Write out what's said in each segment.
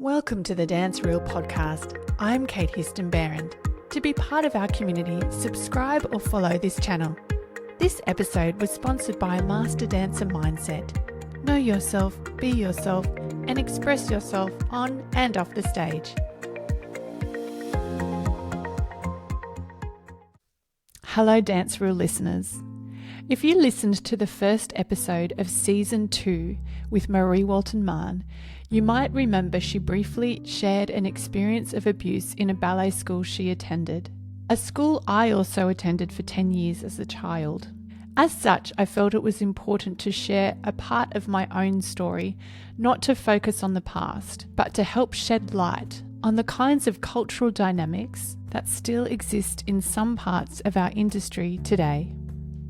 Welcome to the Dance Reel podcast. I'm Kate Histon. To be part of our community, subscribe or follow this channel. This episode was sponsored by Master Dancer Mindset. Know yourself, be yourself, and express yourself on and off the stage. Hello Dance Reel listeners. If you listened to the first episode of Season 2 with Marie Walton-Mahon, you might remember she briefly shared an experience of abuse in a ballet school she attended, a school I also attended for 10 years as a child. As such, I felt it was important to share a part of my own story, not to focus on the past, but to help shed light on the kinds of cultural dynamics that still exist in some parts of our industry today.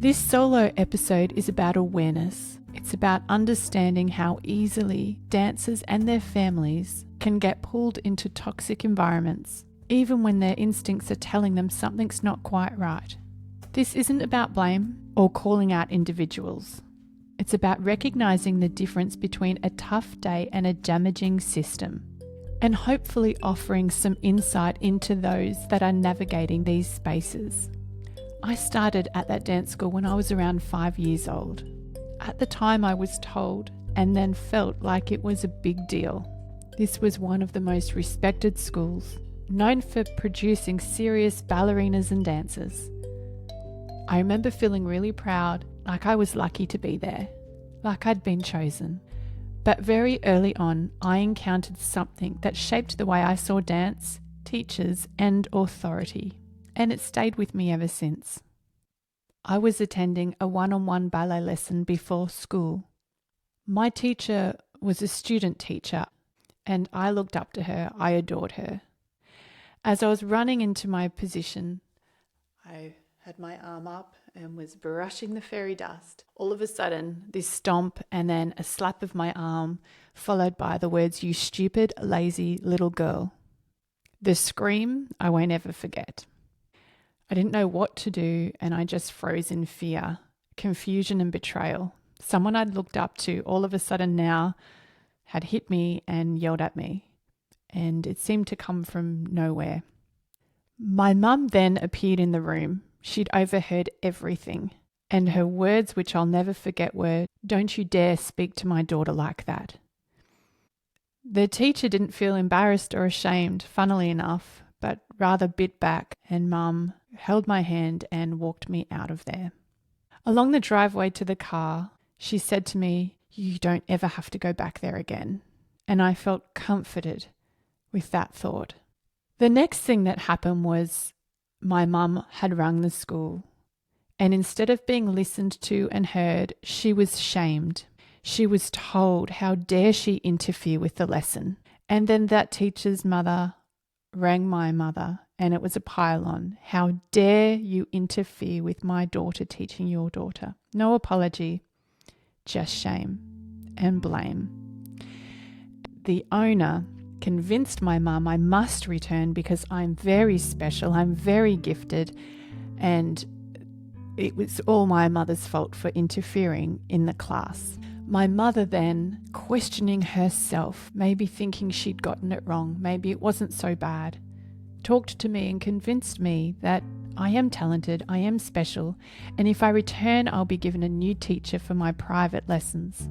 This solo episode is about awareness. It's about understanding how easily dancers and their families can get pulled into toxic environments, even when their instincts are telling them something's not quite right. This isn't about blame or calling out individuals. It's about recognizing the difference between a tough day and a damaging system, and hopefully offering some insight into those that are navigating these spaces. I started at that dance school when I was around 5 years old. At the time I was told and then felt like it was a big deal. This was one of the most respected schools, known for producing serious ballerinas and dancers. I remember feeling really proud, like I was lucky to be there, like I'd been chosen. But very early on, I encountered something that shaped the way I saw dance, teachers, and authority. And it stayed with me ever since. I was attending a one-on-one ballet lesson before school. My teacher was a student teacher, and I looked up to her. I adored her. As I was running into my position, I had my arm up and was brushing the fairy dust. All of a sudden, this stomp and then a slap of my arm, followed by the words, "You stupid, lazy little girl." The scream I won't ever forget. I didn't know what to do, and I just froze in fear, confusion and betrayal. Someone I'd looked up to all of a sudden now had hit me and yelled at me, and it seemed to come from nowhere. My mum then appeared in the room. She'd overheard everything, and her words, which I'll never forget, were, "Don't you dare speak to my daughter like that." The teacher didn't feel embarrassed or ashamed, funnily enough, but rather bit back, and Mum held my hand and walked me out of there. Along the driveway to the car, she said to me, "You don't ever have to go back there again." And I felt comforted with that thought. The next thing that happened was my mum had rung the school, and instead of being listened to and heard, she was shamed. She was told, how dare she interfere with the lesson? And then that teacher's mother rang my mother, and it was a pile-on. How dare you interfere with my daughter teaching your daughter? No apology, just shame and blame. The owner convinced my mum I must return because I'm very special, I'm very gifted, and it was all my mother's fault for interfering in the class. My mother then, questioning herself, maybe thinking she'd gotten it wrong, maybe it wasn't so bad, talked to me and convinced me that I am talented, I am special, and if I return, I'll be given a new teacher for my private lessons.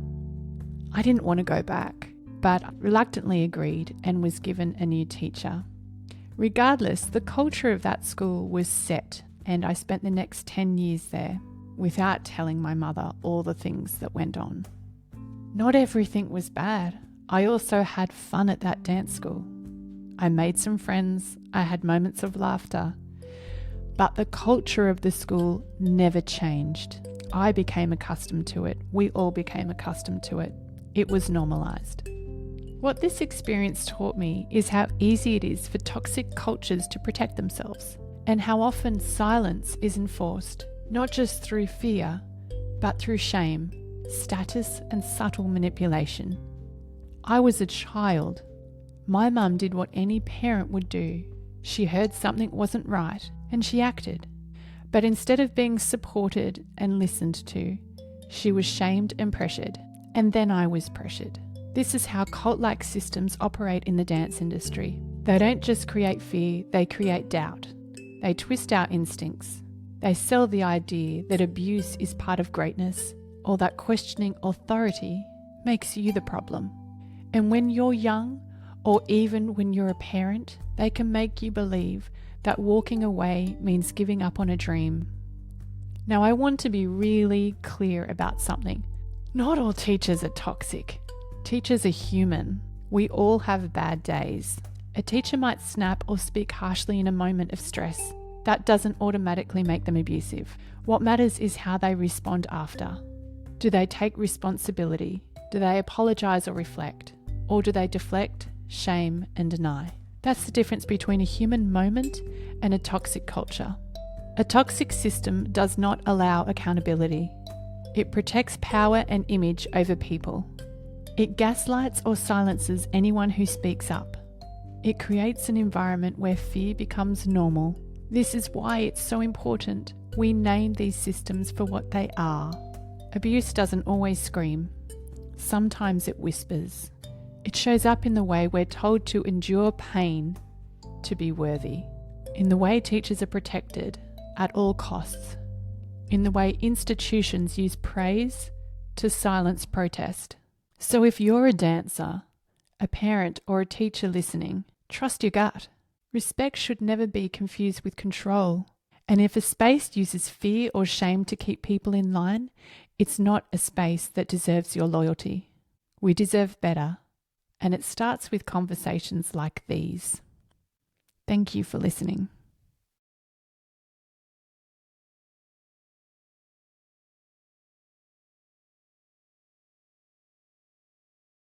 I didn't want to go back, but reluctantly agreed and was given a new teacher. Regardless, the culture of that school was set, and I spent the next 10 years there without telling my mother all the things that went on. Not everything was bad. I also had fun at that dance school. I made some friends. I had moments of laughter. But the culture of the school never changed. I became accustomed to it. We all became accustomed to it. It was normalized. What this experience taught me is how easy it is for toxic cultures to protect themselves, and how often silence is enforced, not just through fear, but through shame, status, and subtle manipulation. I was a child. My mum did what any parent would do. She heard something wasn't right, and she acted. But instead of being supported and listened to, she was shamed and pressured, and then I was pressured. This is how cult-like systems operate in the dance industry. They don't just create fear, they create doubt. They twist our instincts. They sell the idea that abuse is part of greatness, or that questioning authority makes you the problem. And when you're young, or even when you're a parent, they can make you believe that walking away means giving up on a dream. Now, I want to be really clear about something. Not all teachers are toxic. Teachers are human. We all have bad days. A teacher might snap or speak harshly in a moment of stress. That doesn't automatically make them abusive. What matters is how they respond after. Do they take responsibility? Do they apologize or reflect? Or do they deflect, shame, and deny? That's the difference between a human moment and a toxic culture. A toxic system does not allow accountability. It protects power and image over people. It gaslights or silences anyone who speaks up. It creates an environment where fear becomes normal. This is why it's so important we name these systems for what they are. Abuse doesn't always scream. Sometimes it whispers. It shows up in the way we're told to endure pain to be worthy, in the way teachers are protected at all costs, in the way institutions use praise to silence protest. So if you're a dancer, a parent, or a teacher listening, trust your gut. Respect should never be confused with control. And if a space uses fear or shame to keep people in line, it's not a space that deserves your loyalty. We deserve better. And it starts with conversations like these. Thank you for listening.